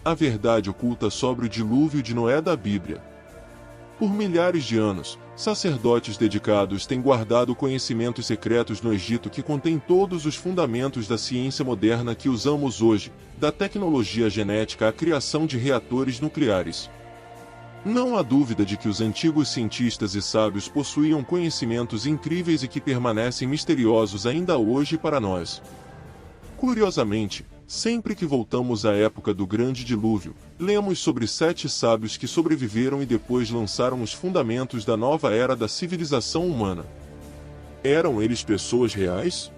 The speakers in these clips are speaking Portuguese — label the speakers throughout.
Speaker 1: a verdade oculta sobre o dilúvio de Noé da Bíblia. Por milhares de anos, sacerdotes dedicados têm guardado conhecimentos secretos no Egito que contêm todos os fundamentos da ciência moderna que usamos hoje, da tecnologia genética à criação de reatores nucleares. Não há dúvida de que os antigos cientistas e sábios possuíam conhecimentos incríveis e que permanecem misteriosos ainda hoje para nós. Curiosamente, sempre que voltamos à época do Grande Dilúvio, lemos sobre 7 sábios que sobreviveram e depois lançaram os fundamentos da nova era da civilização humana. Eram eles pessoas reais?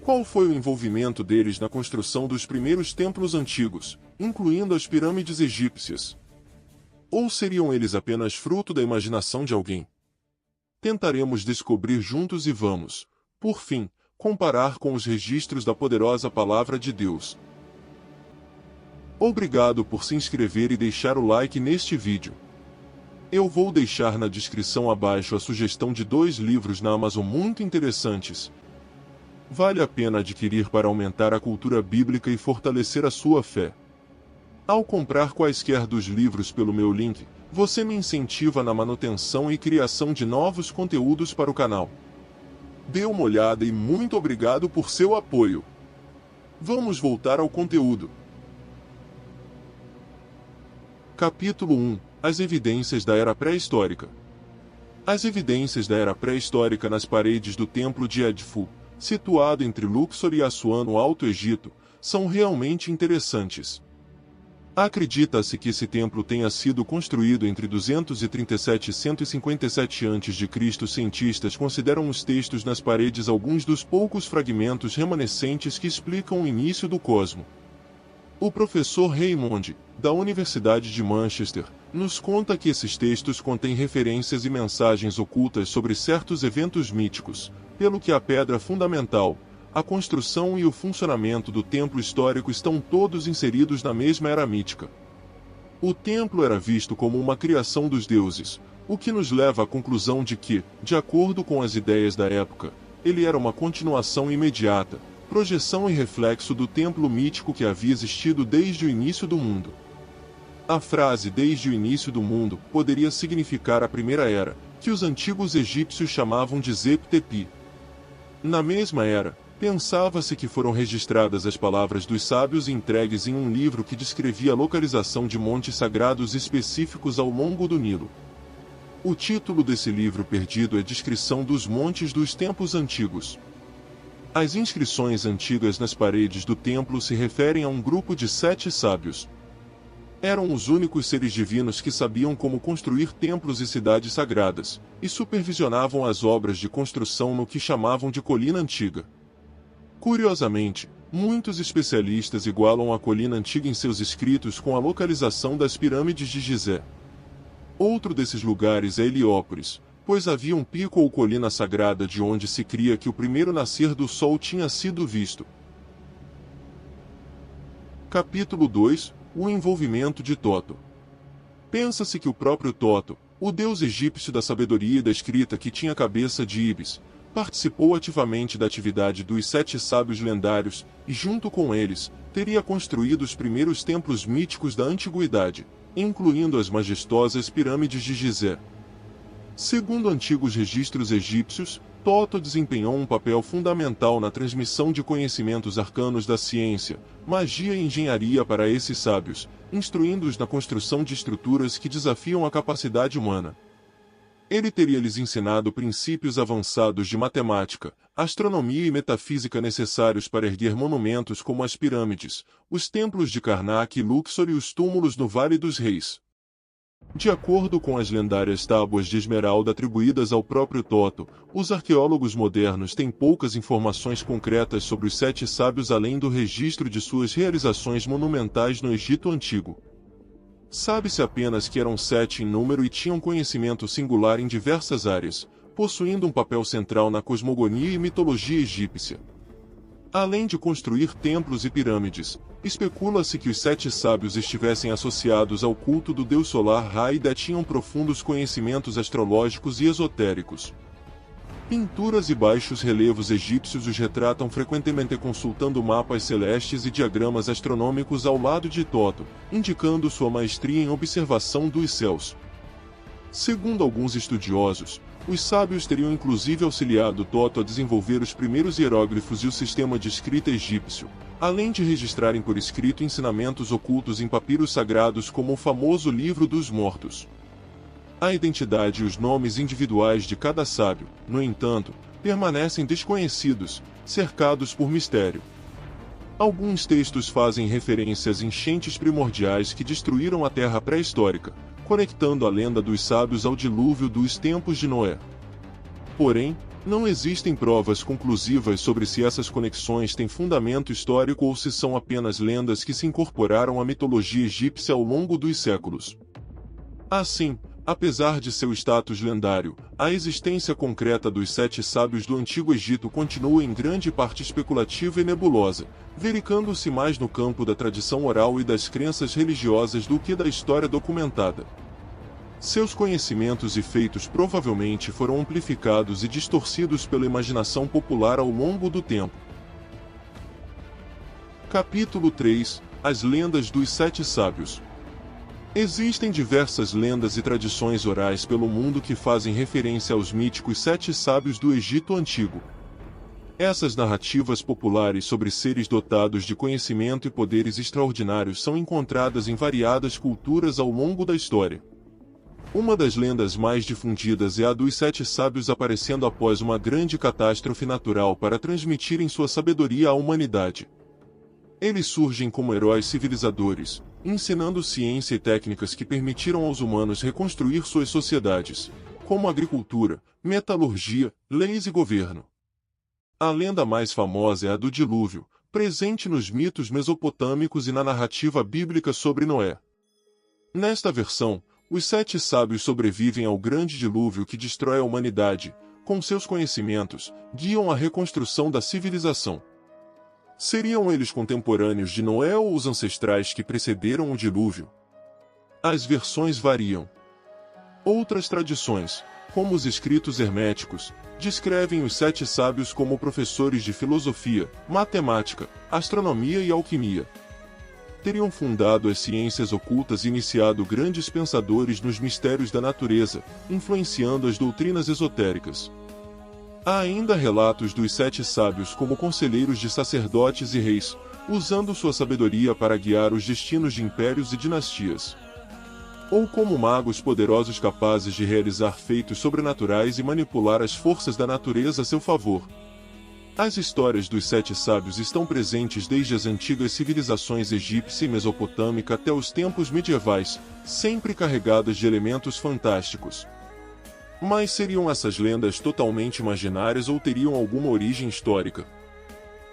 Speaker 1: Qual foi o envolvimento deles na construção dos primeiros templos antigos, incluindo as pirâmides egípcias? Ou seriam eles apenas fruto da imaginação de alguém? Tentaremos descobrir juntos e vamos, por fim, comparar com os registros da poderosa Palavra de Deus. Obrigado por se inscrever e deixar o like neste vídeo. Eu vou deixar na descrição abaixo a sugestão de 2 livros na Amazon muito interessantes. Vale a pena adquirir para aumentar a cultura bíblica e fortalecer a sua fé. Ao comprar quaisquer dos livros pelo meu link, você me incentiva na manutenção e criação de novos conteúdos para o canal. Dê uma olhada e muito obrigado por seu apoio. Vamos voltar ao conteúdo. Capítulo 1 – As evidências da Era Pré-Histórica. As evidências da Era Pré-Histórica nas paredes do Templo de Edfu, situado entre Luxor e Assuã no Alto Egito, são realmente interessantes. Acredita-se que esse templo tenha sido construído entre 237 e 157 a.C. Cientistas consideram os textos nas paredes alguns dos poucos fragmentos remanescentes que explicam o início do cosmo. O professor Raymond, da Universidade de Manchester, nos conta que esses textos contêm referências e mensagens ocultas sobre certos eventos míticos, pelo que a pedra fundamental, a construção e o funcionamento do templo histórico estão todos inseridos na mesma era mítica. O templo era visto como uma criação dos deuses, o que nos leva à conclusão de que, de acordo com as ideias da época, ele era uma continuação imediata, projeção e reflexo do templo mítico que havia existido desde o início do mundo. A frase "desde o início do mundo" poderia significar a primeira era, que os antigos egípcios chamavam de Zep-Tepi. Na mesma era, pensava-se que foram registradas as palavras dos sábios e entregues em um livro que descrevia a localização de montes sagrados específicos ao longo do Nilo. O título desse livro perdido é Descrição dos Montes dos Tempos Antigos. As inscrições antigas nas paredes do templo se referem a um grupo de 7 sábios. Eram os únicos seres divinos que sabiam como construir templos e cidades sagradas, e supervisionavam as obras de construção no que chamavam de Colina Antiga. Curiosamente, muitos especialistas igualam a Colina Antiga em seus escritos com a localização das pirâmides de Gizé. Outro desses lugares é Heliópolis, pois havia um pico ou colina sagrada de onde se cria que o primeiro nascer do sol tinha sido visto. Capítulo 2 – O envolvimento de Toto. Pensa-se que o próprio Toto, o deus egípcio da sabedoria e da escrita que tinha a cabeça de Ibis, participou ativamente da atividade dos 7 sábios lendários, e junto com eles, teria construído os primeiros templos míticos da antiguidade, incluindo as majestosas pirâmides de Gizé. Segundo antigos registros egípcios, Toto desempenhou um papel fundamental na transmissão de conhecimentos arcanos da ciência, magia e engenharia para esses sábios, instruindo-os na construção de estruturas que desafiam a capacidade humana. Ele teria lhes ensinado princípios avançados de matemática, astronomia e metafísica necessários para erguer monumentos como as pirâmides, os templos de Karnak e Luxor e os túmulos no Vale dos Reis. De acordo com as lendárias tábuas de esmeralda atribuídas ao próprio Toto, os arqueólogos modernos têm poucas informações concretas sobre os 7 sábios além do registro de suas realizações monumentais no Egito Antigo. Sabe-se apenas que eram 7 em número e tinham conhecimento singular em diversas áreas, possuindo um papel central na cosmogonia e mitologia egípcia. Além de construir templos e pirâmides, especula-se que os 7 sábios estivessem associados ao culto do deus solar Ra e detinham profundos conhecimentos astrológicos e esotéricos. Pinturas e baixos relevos egípcios os retratam frequentemente consultando mapas celestes e diagramas astronômicos ao lado de Toto, indicando sua maestria em observação dos céus. Segundo alguns estudiosos, os sábios teriam inclusive auxiliado Toto a desenvolver os primeiros hieróglifos e o sistema de escrita egípcio, além de registrarem por escrito ensinamentos ocultos em papiros sagrados como o famoso Livro dos Mortos. A identidade e os nomes individuais de cada sábio, no entanto, permanecem desconhecidos, cercados por mistério. Alguns textos fazem referência às enchentes primordiais que destruíram a Terra pré-histórica, conectando a lenda dos sábios ao dilúvio dos tempos de Noé. Porém, não existem provas conclusivas sobre se essas conexões têm fundamento histórico ou se são apenas lendas que se incorporaram à mitologia egípcia ao longo dos séculos. Assim, apesar de seu status lendário, a existência concreta dos 7 sábios do Antigo Egito continua em grande parte especulativa e nebulosa, verificando-se mais no campo da tradição oral e das crenças religiosas do que da história documentada. Seus conhecimentos e feitos provavelmente foram amplificados e distorcidos pela imaginação popular ao longo do tempo. Capítulo 3 – As lendas dos 7 sábios. Existem diversas lendas e tradições orais pelo mundo que fazem referência aos míticos 7 sábios do Egito Antigo. Essas narrativas populares sobre seres dotados de conhecimento e poderes extraordinários são encontradas em variadas culturas ao longo da história. Uma das lendas mais difundidas é a dos 7 sábios aparecendo após uma grande catástrofe natural para transmitirem sua sabedoria à humanidade. Eles surgem como heróis civilizadores, ensinando ciência e técnicas que permitiram aos humanos reconstruir suas sociedades, como agricultura, metalurgia, leis e governo. A lenda mais famosa é a do dilúvio, presente nos mitos mesopotâmicos e na narrativa bíblica sobre Noé. Nesta versão, os 7 sábios sobrevivem ao grande dilúvio que destrói a humanidade, com seus conhecimentos, guiam a reconstrução da civilização. Seriam eles contemporâneos de Noé ou os ancestrais que precederam o dilúvio? As versões variam. Outras tradições, como os escritos herméticos, descrevem os 7 sábios como professores de filosofia, matemática, astronomia e alquimia. Teriam fundado as ciências ocultas e iniciado grandes pensadores nos mistérios da natureza, influenciando as doutrinas esotéricas. Há ainda relatos dos 7 sábios como conselheiros de sacerdotes e reis, usando sua sabedoria para guiar os destinos de impérios e dinastias. Ou como magos poderosos capazes de realizar feitos sobrenaturais e manipular as forças da natureza a seu favor. As histórias dos 7 sábios estão presentes desde as antigas civilizações egípcia e mesopotâmica até os tempos medievais, sempre carregadas de elementos fantásticos. Mas seriam essas lendas totalmente imaginárias ou teriam alguma origem histórica?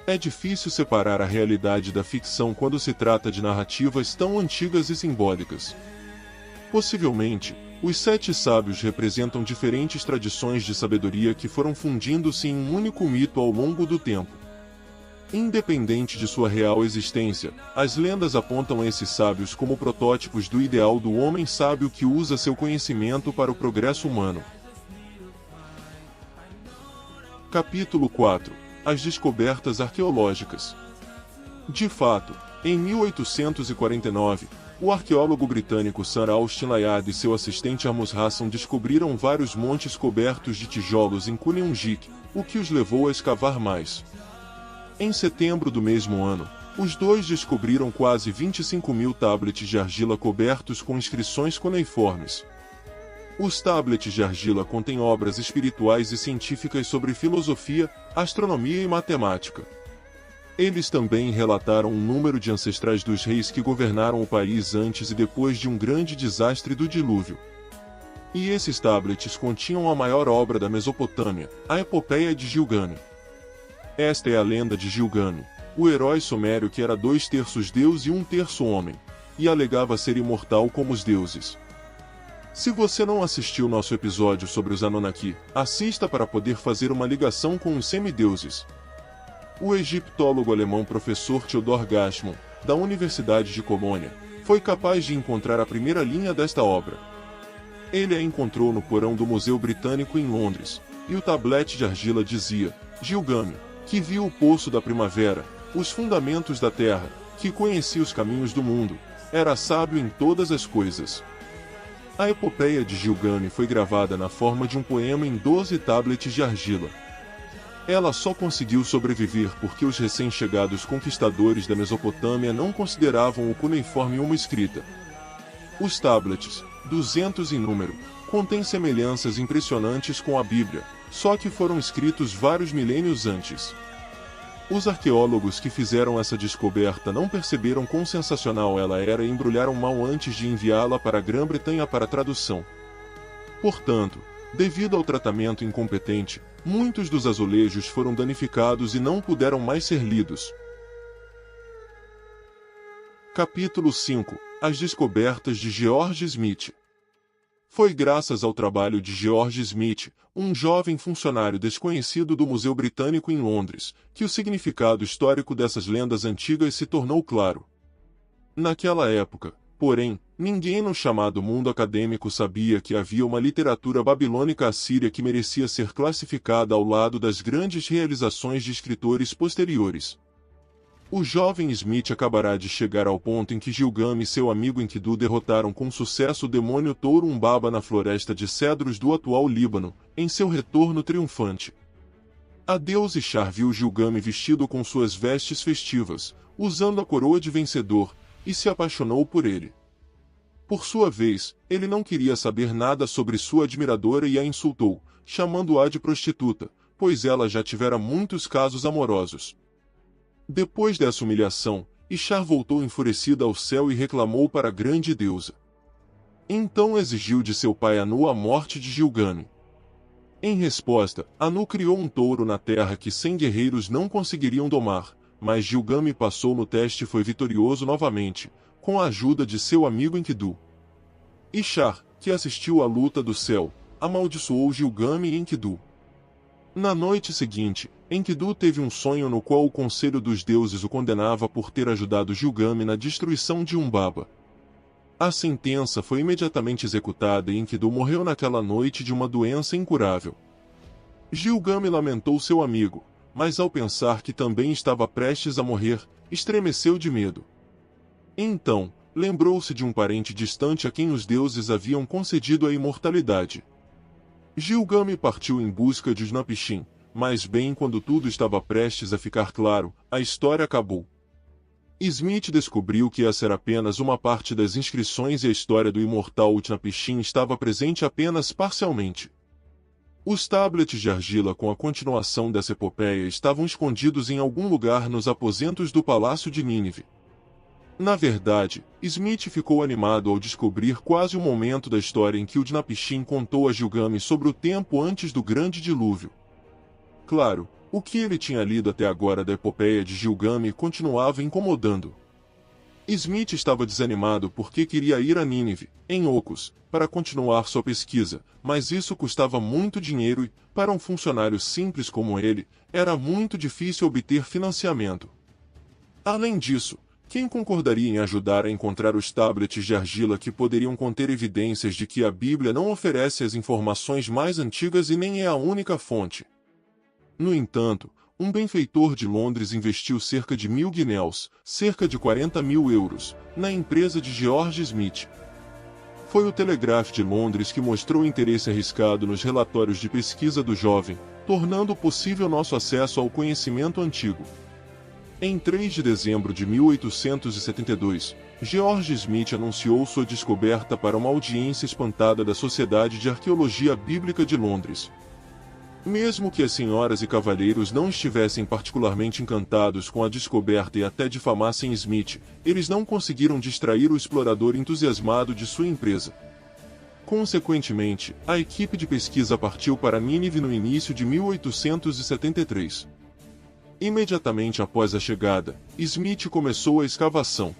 Speaker 1: É difícil separar a realidade da ficção quando se trata de narrativas tão antigas e simbólicas. Possivelmente, os 7 sábios representam diferentes tradições de sabedoria que foram fundindo-se em um único mito ao longo do tempo. Independente de sua real existência, as lendas apontam esses sábios como protótipos do ideal do homem sábio que usa seu conhecimento para o progresso humano. Capítulo 4 – As descobertas arqueológicas. De fato, em 1849, o arqueólogo britânico Sir Austin Layard e seu assistente Amos Hassan descobriram vários montes cobertos de tijolos em Cunningham, o que os levou a escavar mais. Em setembro do mesmo ano, os dois descobriram quase 25.000 tablets de argila cobertos com inscrições cuneiformes. Os tablets de argila contêm obras espirituais e científicas sobre filosofia, astronomia e matemática. Eles também relataram um número de ancestrais dos reis que governaram o país antes e depois de um grande desastre do dilúvio. E esses tablets continham a maior obra da Mesopotâmia, a Epopeia de Gilgamesh. Esta é a lenda de Gilgamesh, o herói sumério que era 2/3 Deus e 1/3 homem, e alegava ser imortal como os deuses. Se você não assistiu nosso episódio sobre os Anunnaki, assista para poder fazer uma ligação com os semideuses. O egiptólogo alemão professor Theodor Gassmann, da Universidade de Colônia, foi capaz de encontrar a primeira linha desta obra. Ele a encontrou no porão do Museu Britânico em Londres, e o tablete de argila dizia: Gilgame, que viu o poço da primavera, os fundamentos da terra, que conhecia os caminhos do mundo, era sábio em todas as coisas. A epopeia de Gilgame foi gravada na forma de um poema em 12 tablets de argila. Ela só conseguiu sobreviver porque os recém-chegados conquistadores da Mesopotâmia não consideravam o cuneiforme uma escrita. Os tablets, 200 em número, contêm semelhanças impressionantes com a Bíblia, só que foram escritos vários milênios antes. Os arqueólogos que fizeram essa descoberta não perceberam quão sensacional ela era e embrulharam mal antes de enviá-la para a Grã-Bretanha para tradução. Portanto, devido ao tratamento incompetente, muitos dos azulejos foram danificados e não puderam mais ser lidos. Capítulo 5 – As descobertas de George Smith. Foi graças ao trabalho de George Smith, um jovem funcionário desconhecido do Museu Britânico em Londres, que o significado histórico dessas lendas antigas se tornou claro. Naquela época, porém, ninguém no chamado mundo acadêmico sabia que havia uma literatura babilônica assíria que merecia ser classificada ao lado das grandes realizações de escritores posteriores. O jovem Smith acabará de chegar ao ponto em que Gilgame e seu amigo Enkidu derrotaram com sucesso o demônio touro Umbaba na floresta de cedros do atual Líbano, em seu retorno triunfante. A deusa Ishtar viu Gilgame vestido com suas vestes festivas, usando a coroa de vencedor, e se apaixonou por ele. Por sua vez, ele não queria saber nada sobre sua admiradora e a insultou, chamando-a de prostituta, pois ela já tivera muitos casos amorosos. Depois dessa humilhação, Ishtar voltou enfurecida ao céu e reclamou para a grande deusa. Então exigiu de seu pai Anu a morte de Gilgame. Em resposta, Anu criou um touro na terra que 100 guerreiros não conseguiriam domar, mas Gilgame passou no teste e foi vitorioso novamente, com a ajuda de seu amigo Enkidu. Ishtar, que assistiu à luta do céu, amaldiçoou Gilgame e Enkidu. Na noite seguinte, Enkidu teve um sonho no qual o Conselho dos Deuses o condenava por ter ajudado Gilgame na destruição de Umbaba. A sentença foi imediatamente executada e Enkidu morreu naquela noite de uma doença incurável. Gilgame lamentou seu amigo, mas ao pensar que também estava prestes a morrer, estremeceu de medo. Então, lembrou-se de um parente distante a quem os deuses haviam concedido a imortalidade. Gilgame partiu em busca de Utnapishtim, mas bem quando tudo estava prestes a ficar claro, a história acabou. Smith descobriu que essa era apenas uma parte das inscrições e a história do imortal Utnapishtim estava presente apenas parcialmente. Os tablets de argila com a continuação dessa epopeia estavam escondidos em algum lugar nos aposentos do Palácio de Nínive. Na verdade, Smith ficou animado ao descobrir quase o momento da história em que Utnapishtim contou a Gilgame sobre o tempo antes do grande dilúvio. Claro, o que ele tinha lido até agora da epopeia de Gilgame continuava incomodando. Smith estava desanimado porque queria ir a Nínive, em Ocos, para continuar sua pesquisa, mas isso custava muito dinheiro e, para um funcionário simples como ele, era muito difícil obter financiamento. Além disso, quem concordaria em ajudar a encontrar os tablets de argila que poderiam conter evidências de que a Bíblia não oferece as informações mais antigas e nem é a única fonte? No entanto, um benfeitor de Londres investiu cerca de 1.000 guinéus, cerca de 40.000 euros, na empresa de George Smith. Foi o Telegraph de Londres que mostrou interesse arriscado nos relatórios de pesquisa do jovem, tornando possível nosso acesso ao conhecimento antigo. Em 3 de dezembro de 1872, George Smith anunciou sua descoberta para uma audiência espantada da Sociedade de Arqueologia Bíblica de Londres. Mesmo que as senhoras e cavalheiros não estivessem particularmente encantados com a descoberta e até difamassem Smith, eles não conseguiram distrair o explorador entusiasmado de sua empresa. Consequentemente, a equipe de pesquisa partiu para Nínive no início de 1873. Imediatamente após a chegada, Smith começou a escavação.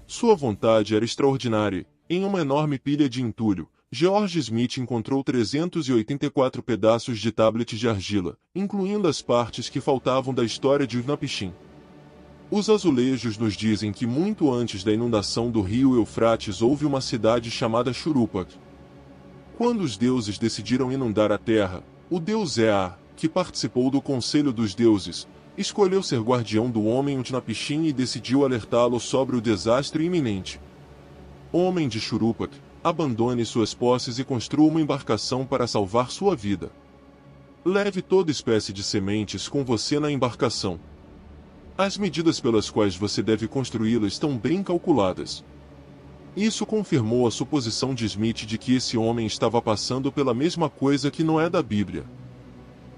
Speaker 1: Sua vontade era extraordinária. Em uma enorme pilha de entulho, George Smith encontrou 384 pedaços de tablets de argila, incluindo as partes que faltavam da história de Utnapishtim. Os azulejos nos dizem que muito antes da inundação do rio Eufrates houve uma cidade chamada Shuruppak. Quando os deuses decidiram inundar a terra, O deus Ea, que participou do Conselho dos Deuses, escolheu ser guardião do homem Utnapishtim e decidiu alertá-lo sobre o desastre iminente. Homem de Shuruppak, abandone suas posses e construa uma embarcação para salvar sua vida. Leve toda espécie de sementes com você na embarcação. As medidas pelas quais você deve construí-la estão bem calculadas. Isso confirmou a suposição de Smith de que esse homem estava passando pela mesma coisa que Noé da Bíblia.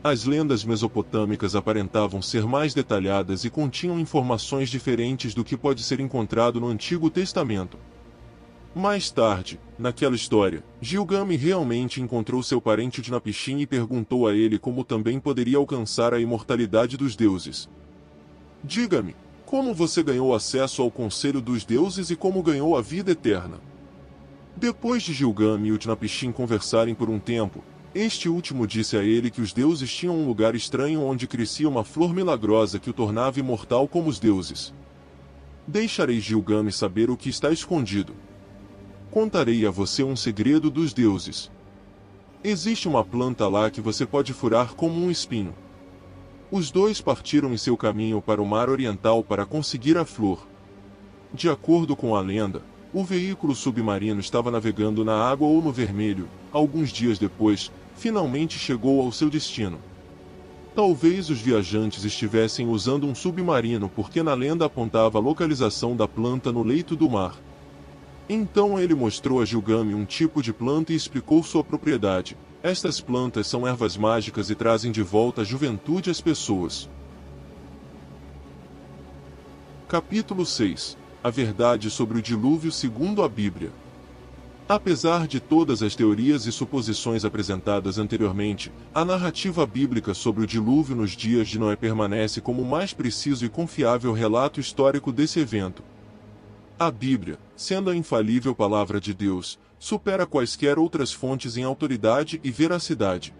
Speaker 1: As lendas mesopotâmicas aparentavam ser mais detalhadas e continham informações diferentes do que pode ser encontrado no Antigo Testamento. Mais tarde, naquela história, Gilgamesh realmente encontrou seu parente Utnapishtim e perguntou a ele como também poderia alcançar a imortalidade dos deuses. Diga-me, como você ganhou acesso ao Conselho dos Deuses e como ganhou a vida eterna? Depois de Gilgamesh e Utnapishtim conversarem por um tempo, este último disse a ele que os deuses tinham um lugar estranho onde crescia uma flor milagrosa que o tornava imortal como os deuses. Deixarei Gilgamesh saber o que está escondido. Contarei a você um segredo dos deuses. Existe uma planta lá que você pode furar como um espinho. Os dois partiram em seu caminho para o mar oriental para conseguir a flor. De acordo com a lenda, o veículo submarino estava navegando na água ou no vermelho. Alguns dias depois, finalmente chegou ao seu destino. Talvez os viajantes estivessem usando um submarino porque na lenda apontava a localização da planta no leito do mar. Então ele mostrou a Gilgamesh um tipo de planta e explicou sua propriedade. Estas plantas são ervas mágicas e trazem de volta a juventude às pessoas. Capítulo 6. A verdade sobre o dilúvio segundo a Bíblia. Apesar de todas as teorias e suposições apresentadas anteriormente, a narrativa bíblica sobre o dilúvio nos dias de Noé permanece como o mais preciso e confiável relato histórico desse evento. A Bíblia, sendo a infalível palavra de Deus, supera quaisquer outras fontes em autoridade e veracidade.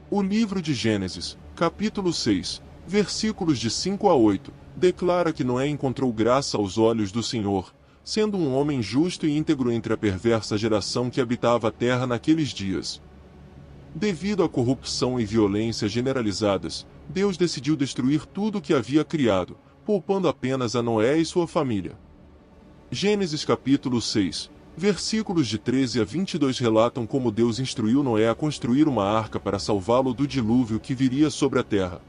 Speaker 1: O livro de Gênesis, capítulo 6, versículos de 5 a 8, declara que Noé encontrou graça aos olhos do Senhor, sendo um homem justo e íntegro entre a perversa geração que habitava a terra naqueles dias. Devido à corrupção e violência generalizadas, Deus decidiu destruir tudo o que havia criado, poupando apenas a Noé e sua família. Gênesis capítulo 6, versículos de 13 a 22 relatam como Deus instruiu Noé a construir uma arca para salvá-lo do dilúvio que viria sobre a terra.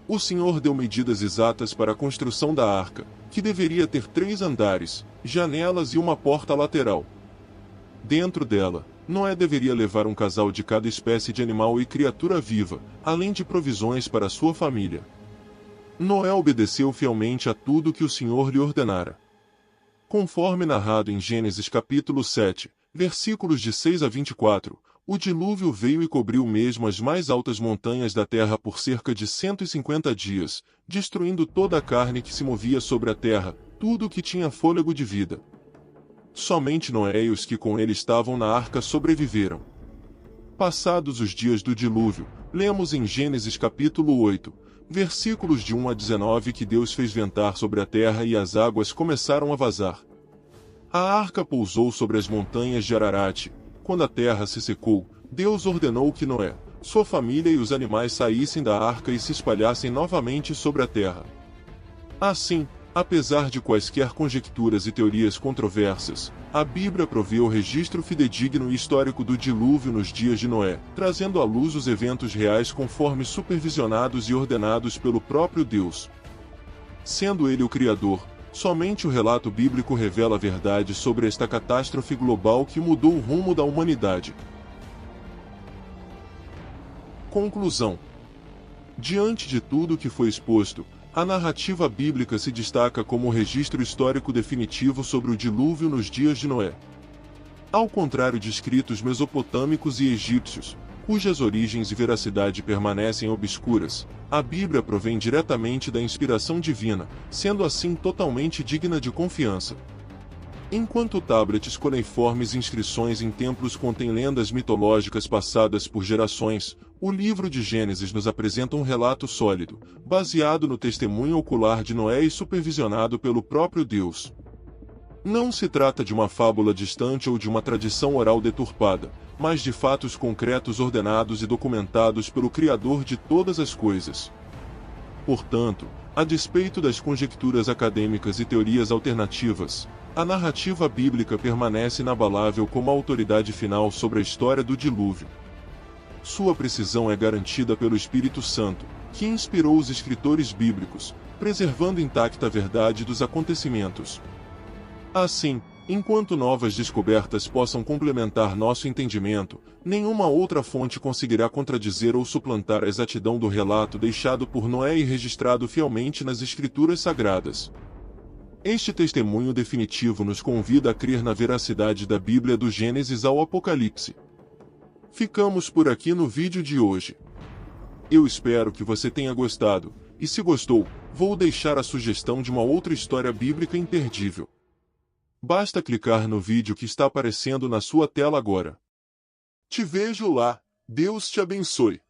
Speaker 1: O Senhor deu medidas exatas para a construção da arca, que deveria ter 3 andares, janelas e uma porta lateral. Dentro dela, Noé deveria levar um casal de cada espécie de animal e criatura viva, além de provisões para sua família. Noé obedeceu fielmente a tudo que o Senhor lhe ordenara. Conforme narrado em Gênesis capítulo 7, versículos de 6 a 24, o dilúvio veio e cobriu mesmo as mais altas montanhas da terra por cerca de 150 dias, destruindo toda a carne que se movia sobre a terra, tudo o que tinha fôlego de vida. Somente Noé e os que com ele estavam na arca sobreviveram. Passados os dias do dilúvio, lemos em Gênesis capítulo 8, versículos de 1 a 19 que Deus fez ventar sobre a terra e as águas começaram a vazar. A arca pousou sobre as montanhas de Ararat. Quando a terra se secou, Deus ordenou que Noé, sua família e os animais saíssem da arca e se espalhassem novamente sobre a terra. Assim, apesar de quaisquer conjecturas e teorias controversas, a Bíblia provê o registro fidedigno e histórico do dilúvio nos dias de Noé, trazendo à luz os eventos reais conforme supervisionados e ordenados pelo próprio Deus. Sendo ele o Criador, somente o relato bíblico revela a verdade sobre esta catástrofe global que mudou o rumo da humanidade. Conclusão. Diante de tudo o que foi exposto, a narrativa bíblica se destaca como o registro histórico definitivo sobre o dilúvio nos dias de Noé. Ao contrário de escritos mesopotâmicos e egípcios, cujas origens e veracidade permanecem obscuras, a Bíblia provém diretamente da inspiração divina, sendo assim totalmente digna de confiança. Enquanto tablets cuneiformes e inscrições em templos contêm lendas mitológicas passadas por gerações, o livro de Gênesis nos apresenta um relato sólido, baseado no testemunho ocular de Noé e supervisionado pelo próprio Deus. Não se trata de uma fábula distante ou de uma tradição oral deturpada, mas de fatos concretos ordenados e documentados pelo Criador de todas as coisas. Portanto, a despeito das conjecturas acadêmicas e teorias alternativas, a narrativa bíblica permanece inabalável como a autoridade final sobre a história do dilúvio. Sua precisão é garantida pelo Espírito Santo, que inspirou os escritores bíblicos, preservando intacta a verdade dos acontecimentos. Assim, enquanto novas descobertas possam complementar nosso entendimento, nenhuma outra fonte conseguirá contradizer ou suplantar a exatidão do relato deixado por Noé e registrado fielmente nas Escrituras Sagradas. Este testemunho definitivo nos convida a crer na veracidade da Bíblia do Gênesis ao Apocalipse. Ficamos por aqui no vídeo de hoje. Eu espero que você tenha gostado, e se gostou, vou deixar a sugestão de uma outra história bíblica imperdível. Basta clicar no vídeo que está aparecendo na sua tela agora. Te vejo lá, Deus te abençoe.